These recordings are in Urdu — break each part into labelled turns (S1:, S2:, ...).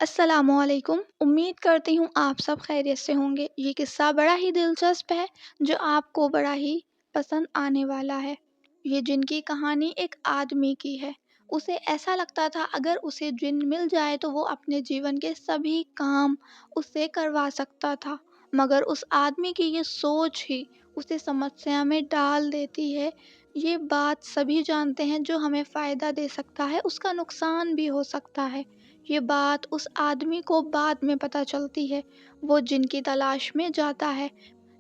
S1: السلام علیکم۔ امید کرتی ہوں آپ سب خیریت سے ہوں گے۔ یہ قصہ بڑا ہی دلچسپ ہے جو آپ کو بڑا ہی پسند آنے والا ہے۔ یہ جن کی کہانی ایک آدمی کی ہے۔ اسے ایسا لگتا تھا اگر اسے جن مل جائے تو وہ اپنے جیون کے سبھی کام اس سے کروا سکتا تھا، مگر اس آدمی کی یہ سوچ ہی اسے سمسیا میں ڈال دیتی ہے۔ یہ بات سبھی جانتے ہیں، جو ہمیں فائدہ دے سکتا ہے اس کا نقصان بھی ہو سکتا ہے۔ یہ بات اس آدمی کو بعد میں پتہ چلتی ہے۔ وہ جن کی تلاش میں جاتا ہے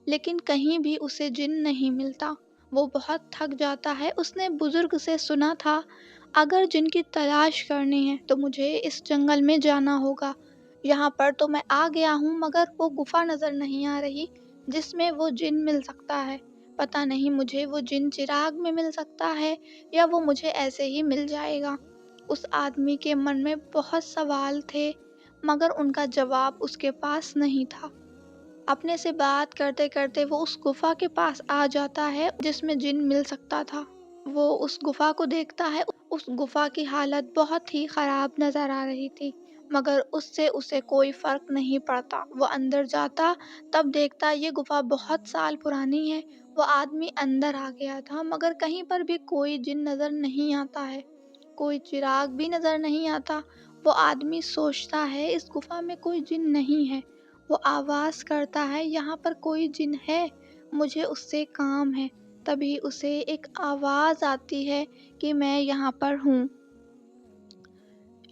S1: لیکن کہیں بھی اسے جن نہیں ملتا۔ وہ بہت تھک جاتا ہے۔ اس نے بزرگ سے سنا تھا، اگر جن کی تلاش کرنی ہے تو مجھے اس جنگل میں جانا ہوگا۔ یہاں پر تو میں آ گیا ہوں، مگر وہ گفا نظر نہیں آ رہی جس میں وہ جن مل سکتا ہے۔ پتہ نہیں مجھے وہ جن چراغ میں مل سکتا ہے یا وہ مجھے ایسے ہی مل جائے گا۔ اس آدمی کے من میں بہت سوال تھے، مگر ان کا جواب اس کے پاس نہیں تھا۔ اپنے سے بات کرتے کرتے وہ اس گفا کے پاس آ جاتا ہے جس میں جن مل سکتا تھا۔ وہ اس گفا کو دیکھتا ہے۔ اس گفا کی حالت بہت ہی خراب نظر آ رہی تھی، مگر اس سے اسے کوئی فرق نہیں پڑتا۔ وہ اندر جاتا، تب دیکھتا یہ گفا بہت سال پرانی ہے۔ وہ آدمی اندر آ گیا تھا، مگر کہیں پر بھی کوئی جن نظر نہیں آتا ہے، کوئی چراغ بھی نظر نہیں آتا۔ وہ آدمی سوچتا ہے اس گفا میں کوئی جن نہیں ہے۔ وہ آواز کرتا ہے، یہاں پر کوئی جن ہے، مجھے اس سے کام ہے۔ تبھی اسے ایک آواز آتی ہے کہ میں یہاں پر ہوں۔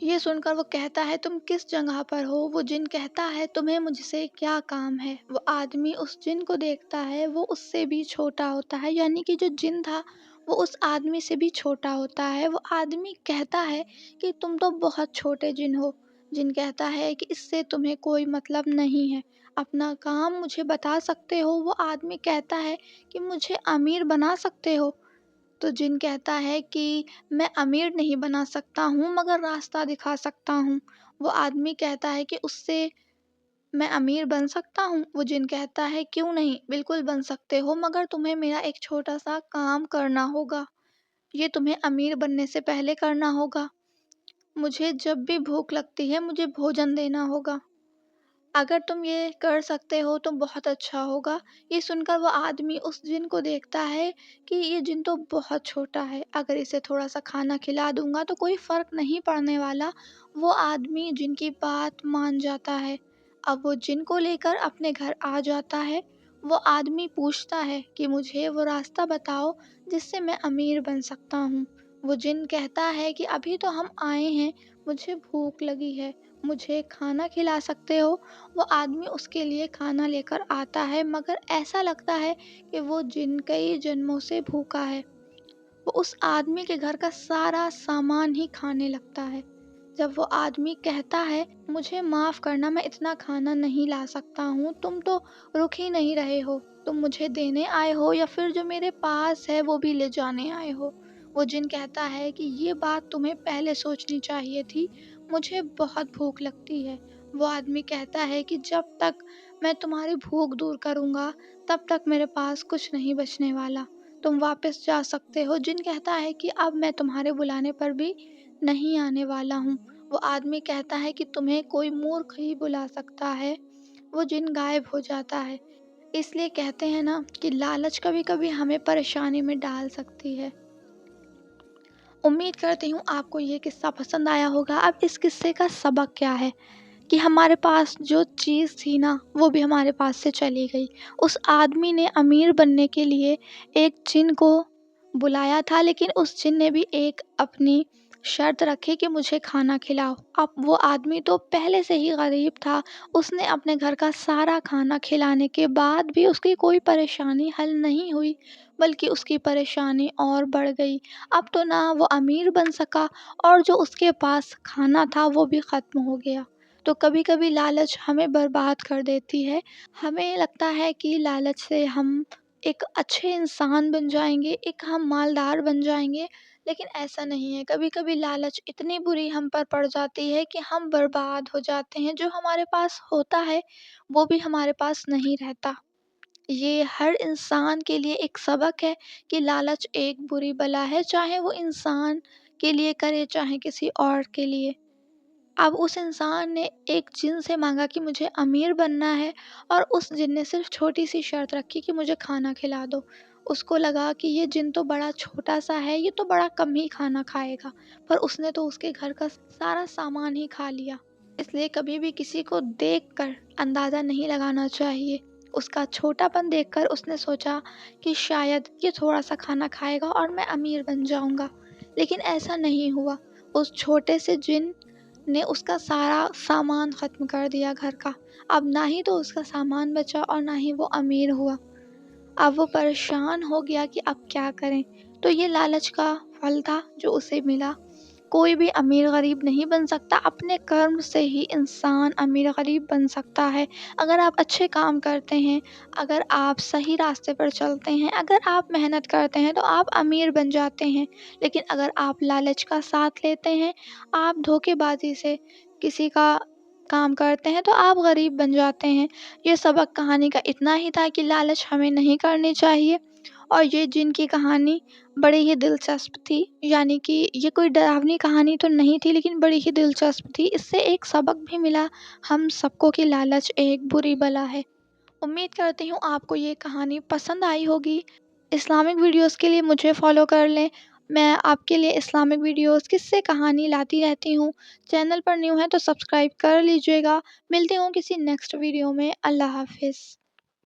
S1: یہ سن کر وہ کہتا ہے، تم کس جگہ پر ہو؟ وہ جن کہتا ہے، تمہیں مجھ سے کیا کام ہے؟ وہ آدمی اس جن کو دیکھتا ہے، وہ اس سے بھی چھوٹا ہوتا ہے، یعنی کہ جو جن تھا وہ اس آدمی سے بھی چھوٹا ہوتا ہے۔ وہ آدمی کہتا ہے کہ تم تو بہت چھوٹے جن ہو۔ جن کہتا ہے کہ اس سے تمہیں کوئی مطلب نہیں ہے، اپنا کام مجھے بتا سکتے ہو؟ وہ آدمی کہتا ہے کہ مجھے امیر بنا سکتے ہو؟ تو جن کہتا ہے کہ میں امیر نہیں بنا سکتا ہوں، مگر راستہ دکھا سکتا ہوں۔ وہ آدمی کہتا ہے کہ اس سے میں امیر بن سکتا ہوں؟ وہ جن کہتا ہے، کیوں نہیں، بالکل بن سکتے ہو، مگر تمہیں میرا ایک چھوٹا سا کام کرنا ہوگا۔ یہ تمہیں امیر بننے سے پہلے کرنا ہوگا۔ مجھے جب بھی بھوک لگتی ہے مجھے بھوجن دینا ہوگا۔ اگر تم یہ کر سکتے ہو تو بہت اچھا ہوگا۔ یہ سن کر وہ آدمی اس جن کو دیکھتا ہے کہ یہ جن تو بہت چھوٹا ہے، اگر اسے تھوڑا سا کھانا کھلا دوں گا تو کوئی فرق نہیں پڑنے والا۔ وہ آدمی جن کی بات مان جاتا ہے۔ اب وہ جن کو لے کر اپنے گھر آ جاتا ہے۔ وہ آدمی پوچھتا ہے کہ مجھے وہ راستہ بتاؤ جس سے میں امیر بن سکتا ہوں۔ وہ جن کہتا ہے کہ ابھی تو ہم آئے ہیں، مجھے بھوک لگی ہے، مجھے کھانا کھلا سکتے ہو؟ وہ آدمی اس کے لیے کھانا لے کر آتا ہے، مگر ایسا لگتا ہے کہ وہ جن کئی جنموں سے بھوکا ہے۔ وہ اس آدمی کے گھر کا سارا سامان ہی کھانے لگتا ہے۔ جب وہ آدمی کہتا ہے، مجھے معاف کرنا، میں اتنا کھانا نہیں لا سکتا ہوں، تم تو رک ہی نہیں رہے ہو، تم مجھے دینے آئے ہو یا پھر جو میرے پاس ہے وہ بھی لے جانے آئے ہو؟ وہ جن کہتا ہے کہ یہ بات تمہیں پہلے سوچنی چاہیے تھی، مجھے بہت بھوک لگتی ہے۔ وہ آدمی کہتا ہے کہ جب تک میں تمہاری بھوک دور کروں گا تب تک میرے پاس کچھ نہیں بچنے والا، تم واپس جا سکتے ہو۔ جن کہتا ہے کہ اب میں تمہارے بلانے پر بھی نہیں آنے والا ہوں۔ وہ آدمی کہتا ہے کہ تمہیں کوئی مورخ ہی بلا سکتا ہے۔ وہ جن غائب ہو جاتا ہے۔ اس لیے کہتے ہیں نا کہ لالچ کبھی کبھی ہمیں پریشانی میں ڈال سکتی ہے۔ امید کرتی ہوں آپ کو یہ قصہ پسند آیا ہوگا۔ اب اس قصے کا سبق کیا ہے کہ ہمارے پاس جو چیز تھی نا وہ بھی ہمارے پاس سے چلی گئی۔ اس آدمی نے امیر بننے کے لیے ایک جن کو بلایا تھا، لیکن اس جن نے بھی ایک اپنی شرط رکھی کہ مجھے کھانا کھلاؤ۔ اب وہ آدمی تو پہلے سے ہی غریب تھا، اس نے اپنے گھر کا سارا کھانا کھلانے کے بعد بھی اس کی کوئی پریشانی حل نہیں ہوئی، بلکہ اس کی پریشانی اور بڑھ گئی۔ اب تو نہ وہ امیر بن سکا اور جو اس کے پاس کھانا تھا وہ بھی ختم ہو گیا۔ تو کبھی کبھی لالچ ہمیں برباد کر دیتی ہے۔ ہمیں لگتا ہے کہ لالچ سے ہم ایک اچھے انسان بن جائیں گے، ایک ہم مالدار بن جائیں گے، لیکن ایسا نہیں ہے۔ کبھی کبھی لالچ اتنی بری ہم پر پڑ جاتی ہے کہ ہم برباد ہو جاتے ہیں۔ جو ہمارے پاس ہوتا ہے وہ بھی ہمارے پاس نہیں رہتا۔ یہ ہر انسان کے لیے ایک سبق ہے کہ لالچ ایک بری بلا ہے، چاہے وہ انسان کے لیے کرے چاہے کسی اور کے لیے۔ اب اس انسان نے ایک جن سے مانگا کہ مجھے امیر بننا ہے، اور اس جن نے صرف چھوٹی سی شرط رکھی کہ مجھے کھانا کھلا دو۔ اس کو لگا کہ یہ جن تو بڑا چھوٹا سا ہے، یہ تو بڑا کم ہی کھانا کھائے گا، پر اس نے تو اس کے گھر کا سارا سامان ہی کھا لیا۔ اس لیے کبھی بھی کسی کو دیکھ کر اندازہ نہیں لگانا چاہیے۔ اس کا چھوٹا پن دیکھ کر اس نے سوچا کہ شاید یہ تھوڑا سا کھانا کھائے گا اور میں امیر بن جاؤں گا، لیکن ایسا نہیں ہوا۔ اس چھوٹے سے جن نے اس کا سارا سامان ختم کر دیا گھر کا۔ اب نہ ہی تو اس کا سامان بچا اور نہ ہی وہ امیر ہوا۔ اب وہ پریشان ہو گیا کہ اب کیا کریں۔ تو یہ لالچ کا پھل تھا جو اسے ملا۔ کوئی بھی امیر غریب نہیں بن سکتا، اپنے کرم سے ہی انسان امیر غریب بن سکتا ہے۔ اگر آپ اچھے کام کرتے ہیں، اگر آپ صحیح راستے پر چلتے ہیں، اگر آپ محنت کرتے ہیں تو آپ امیر بن جاتے ہیں۔ لیکن اگر آپ لالچ کا ساتھ لیتے ہیں، آپ دھوکے بازی سے کسی کا کام کرتے ہیں تو آپ غریب بن جاتے ہیں۔ یہ سبق کہانی کا اتنا ہی تھا کہ لالچ ہمیں نہیں کرنی چاہیے۔ اور یہ جن کی کہانی بڑی ہی دلچسپ تھی، یعنی کہ یہ کوئی ڈراؤنی کہانی تو نہیں تھی لیکن بڑی ہی دلچسپ تھی۔ اس سے ایک سبق بھی ملا ہم سب کو کہ لالچ ایک بری بلا ہے۔ امید کرتی ہوں آپ کو یہ کہانی پسند آئی ہوگی۔ اسلامک ویڈیوز کے لیے مجھے فالو کر لیں۔ میں آپ کے لیے اسلامک ویڈیوز قصے کہانی لاتی رہتی ہوں۔ چینل پر نیو ہے تو سبسکرائب کر لیجیے گا۔ ملتی ہوں کسی نیکسٹ ویڈیو میں۔ اللہ حافظ۔